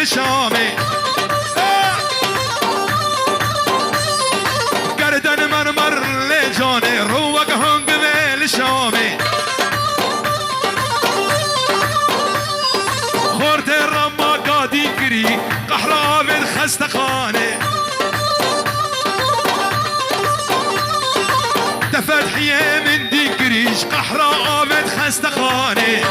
الشامي قردن مرمر لجاني روق هنگ الشامي خورد الرما قادي كري قحرة من خستخاني تفتحية من دي كريش قحرة من خستخاني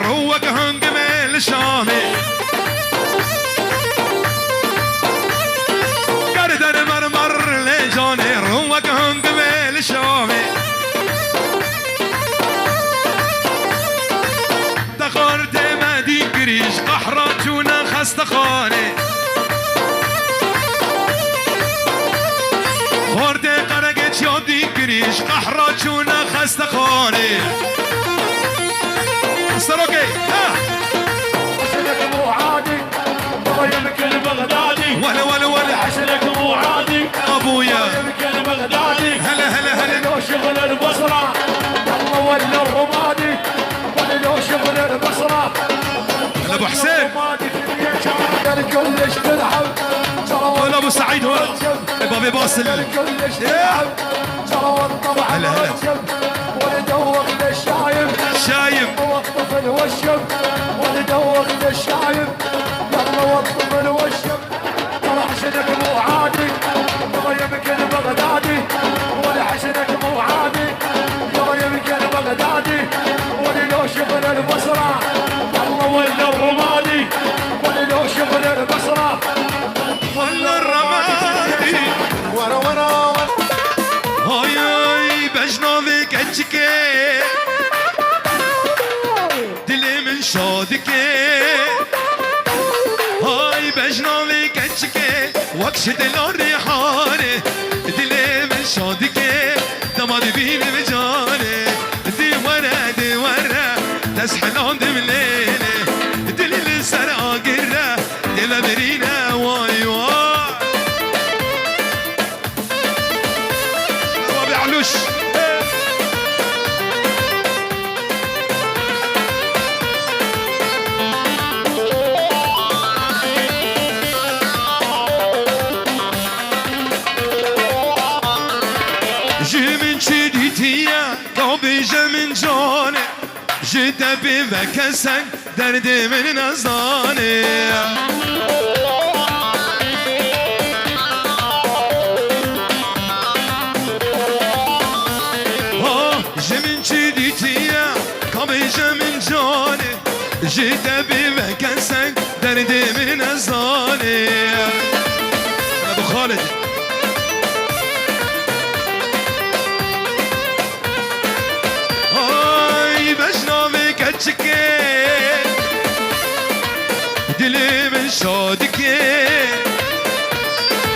روق هنگ ميل شامي قردن مرمر لجاني روق هنگ ميل شامي تخارت مدي كريش قحرة جونا خستخاني خورت قرقت يودي كريش قحرة جونا خستخاني سروكي حسنك مو عادي ضايمك البغدادي ولا حسنك مو عادي ابويا ضايمك البغدادي هلا لو شغل البصرة الله ولا الرمادي لو شغل البصرة هلا ابو حسين كلش تلعب ولا ابو سعيد هو بابي باصل كلش تلعب ترى الطبع هلا وندوق للشايب والطفل والشب وندوق للشايب يلا والطفل والشب ترى حسنك مو عادي ضايمك البغدادي ولا حسنك مو عادي ضايمك البغدادي ولا لو شغل البصرة الله ولا الرمادي ولا لو شغل البصرة ولا الرمادي ورا هاي بجنابك اجكي دلي من شادك هاي بجنابك اجكي وكشد الريحاني دلي من شادك دماد بين بجاني دي ورا تسحلون دمليلي دلي لسر اقرة دي مبرينا واي علوش جمن شديتيا قوبي جمن جوني جدا بمكسك دردي من نزاني جمن شديتيا قوبي جمن جوني جدا بمكسك دردي من نزاني ابو خالد دلي من شادك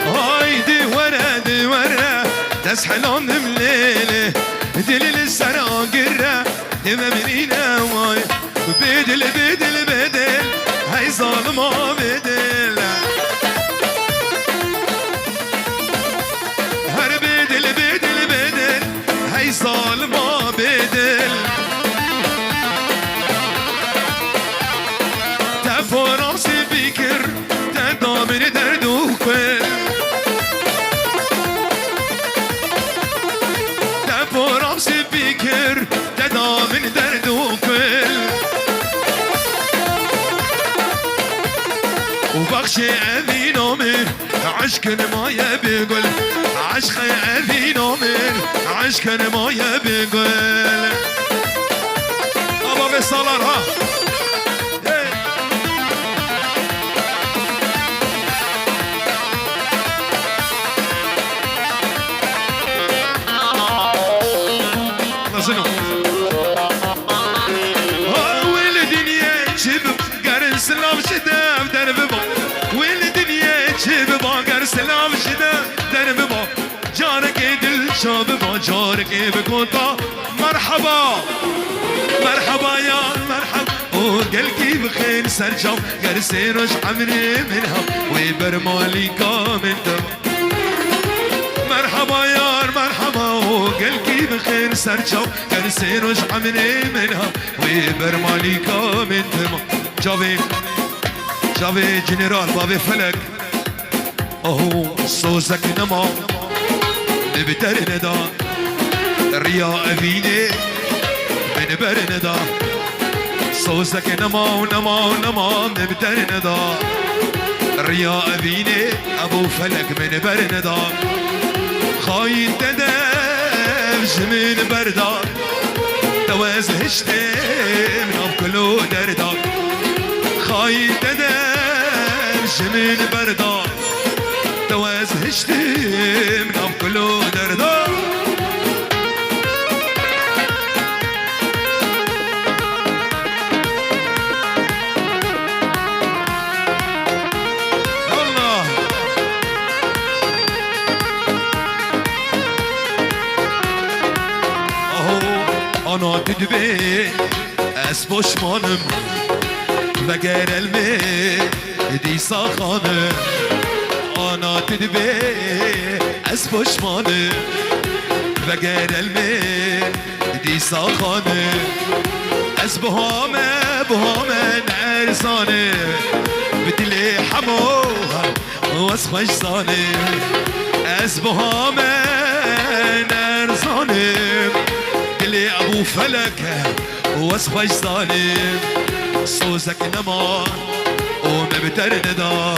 هاي دي ورا تسحلون مليلة دلي لسر اقرة دممرينا واي بدل هاي ظالمة بدل هر بدل هاي ظالمة بدل فرنسي فكر تدامر درد وكل فرنسي فكر تدامر درد وكل وبخشي أذي نومر عشق ما يبقل عشق أذي نومر عشق ما يبقل أبا بصالر ها سلام شدام درب با والدنيا تجيب باقر سلام شدام درب با جارك دل شاب با جارك بكوتا مرحبا مرحبا يا مرحبا وقلقي بخير سرجم قرسين وش عمري منها وبرماليكا من دم مرحبا يا مرحبا وقلقي بخير سرجم قرسين وش عمري منها وبرماليكا من دم جاوي جنرال بابي فلك اهو صوزك نما نبتر ندا رياء فيني من برندا صوزك نما ونما نبتر ندا رياء فيني ابو فلك من برندا خاين تدف جميل بردا توز هشتي من كلو دردا خاين تدف جميل بردا توز هشتي من كلو دردا أنا تدبي أسبوش مانم وگر المي دي ساخانم أنا تدبي أسبوش مانم وگر المي دي ساخانم أسبهام نعرسانم بدلي حموها واسخش صانم أسبهام نعرسانم لي ابو فلك واسخش ظالم صوزك نما ومبتر ندا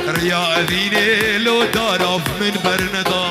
رياء ذيني لو تعرف من برندا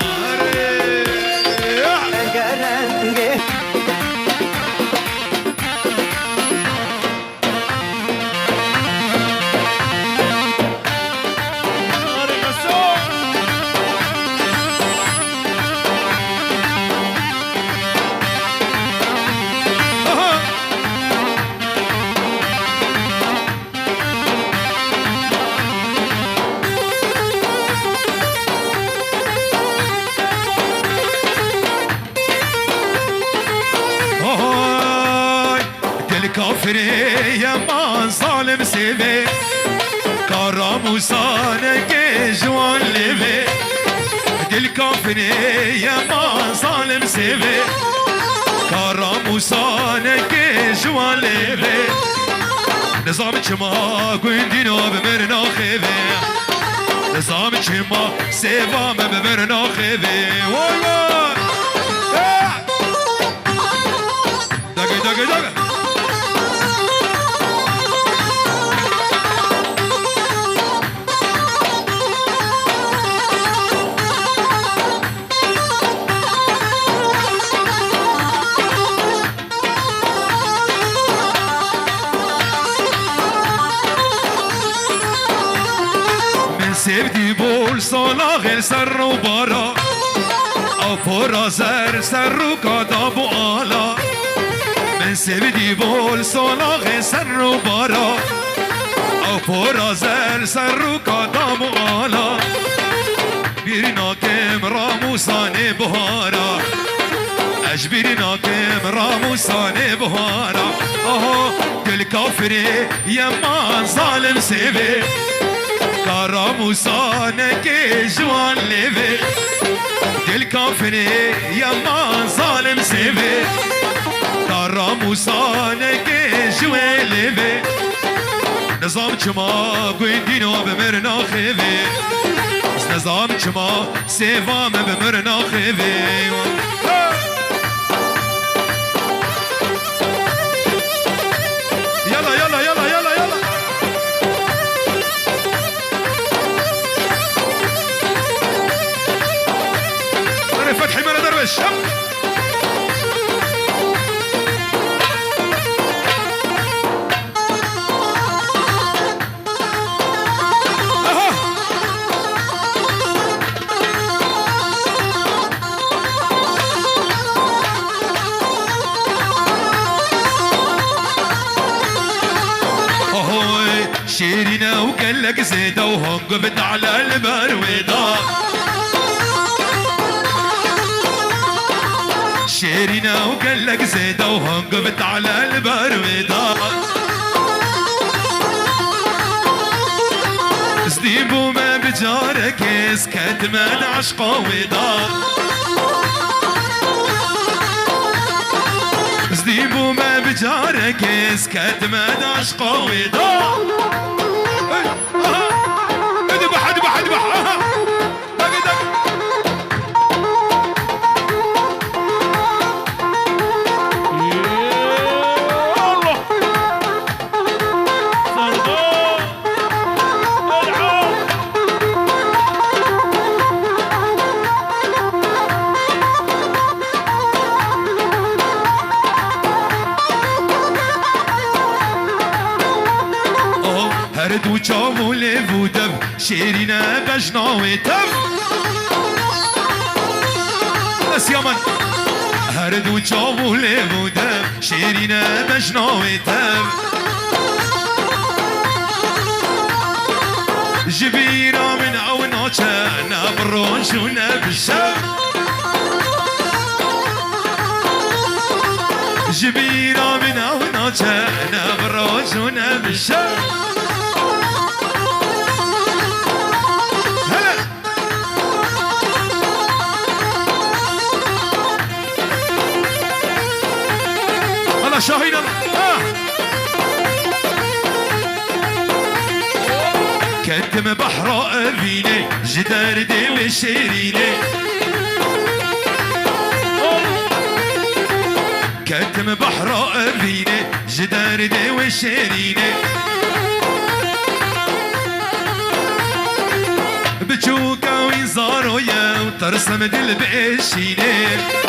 كافري يا ما ظالم سيبي كراموسانك جوان ليبي دل كافري يا ما ظالم سيبي كراموسانك جوان ليبي نظام ما قندينو بمرنا خيبي نظام ما سيبا بمرنا خيبي والله دقي سيبدي بول صلاة غير سر وبارا أفورا زر سر وكاداب وآلا من سيبدي بول صلاة غير سر وبارا أفورا زر سر وكاداب وآلا بيرنا كم راموساني بهارا أجبرنا كم راموساني بهارا أهو كل كافري يما ظالم سيبي كراموسانك جوان ليبي دل كافري يما ظالم سيبي كراموسانك جوان ليبي نظام كما قندينو بمرنا خيبي نظام كما سيفام بمرنا خيبي يلا يلا يلا يلا يلا فتحي مرة درويش اهوي شيرينا وقال لك زيدة وهنقبت على البرويضة شيرينا وقال لك زيدة وهنقبت على البرويضة زديبو ما بجارك اسكت من عشقه وضا زديبو ما بجارك اسكت من عشقه وضا اذبح اذبح اذبح هرد وجام وليف ودب شيرينا بجنا وتف بس يا من هرد وجام وليف ودب شيرينا بجنا وتف جبيرة من عوناتها نبروش ونبشف جبيرة من عوناتها نبروش ونبشف شاهين كتم بحر أبيني جدار دي وشيريني كتم بحر أبيني جدار دي وشيريني بجوكا ويزارو يا وترسم دل بقشيني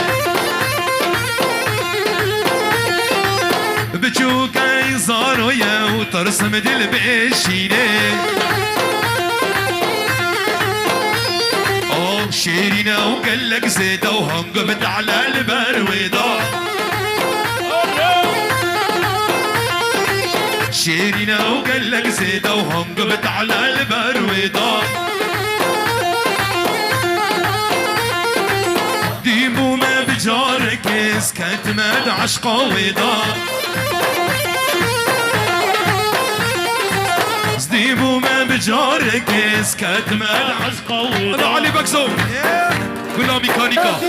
بجوكا يزارو يا وترسم دل بقشيني شيرينا وقال لك زيدة وهنقبت على البرويضة شيرينا وقال لك زيدة وهنقبت على البرويضة ديمو ما بجارك اسكت مد عشقه وضا زديبو ما بجارك اسكت مد عشقه وضا علي بكسو كلها ميكانيكا